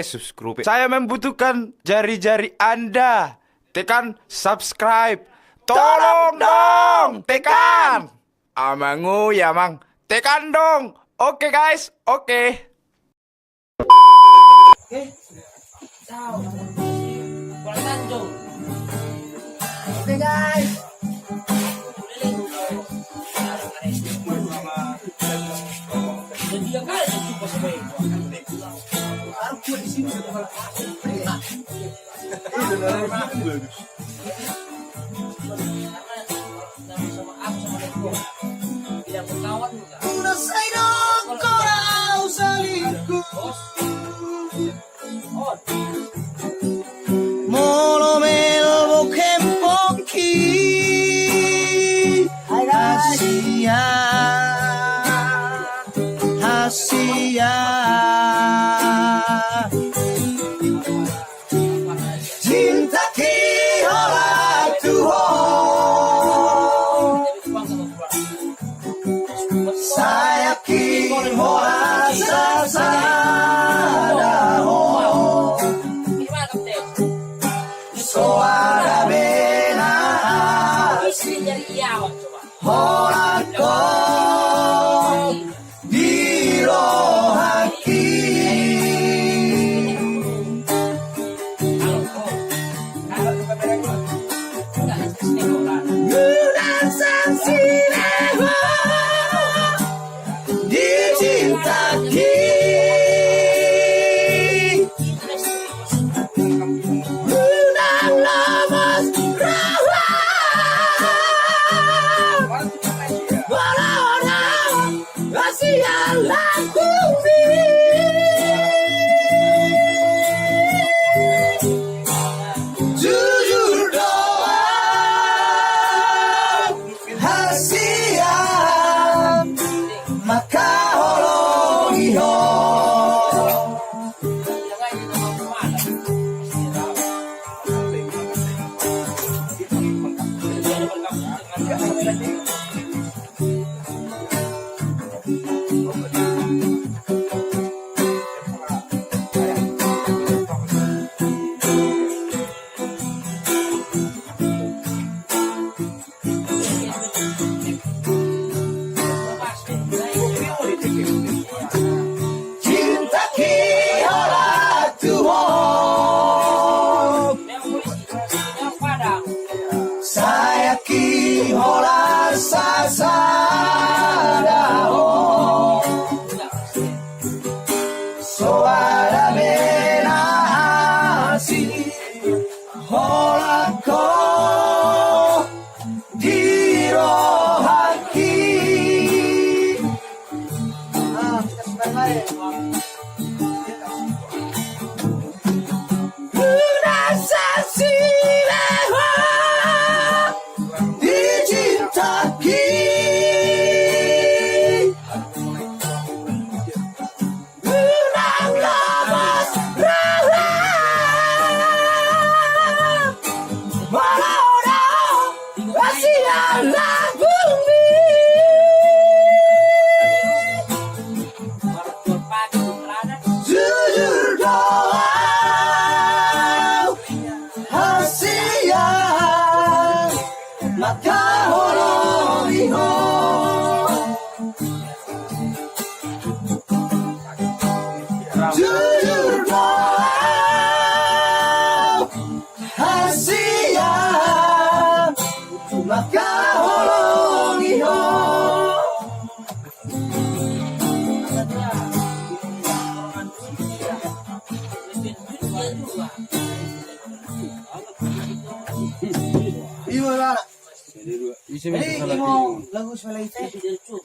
subscribe. Saya membutuhkan jari-jari Anda. Tekan subscribe. Tolong dong, tekan. Amangu ya, Mang. Tekan dong. Oke, guys. Oke. Ciao. Bulan Tanjung. Oke, guys. Dia kali jumpa sama ibu. Aku di sini sudah tidak berkawan juga. Udah saya dong kau salingku. Mono melbo kempoki. Asia. Asia. Cinta ki ora tuho. Saya ki ora sasada ho. Soara bena ora ko saya ki ora sasada ho. Soara bena hasi ora ko diro haki. Udah sasi jujur doa Asia maka holongi ho. Iwala. Jadi mau lagu sebelah itu.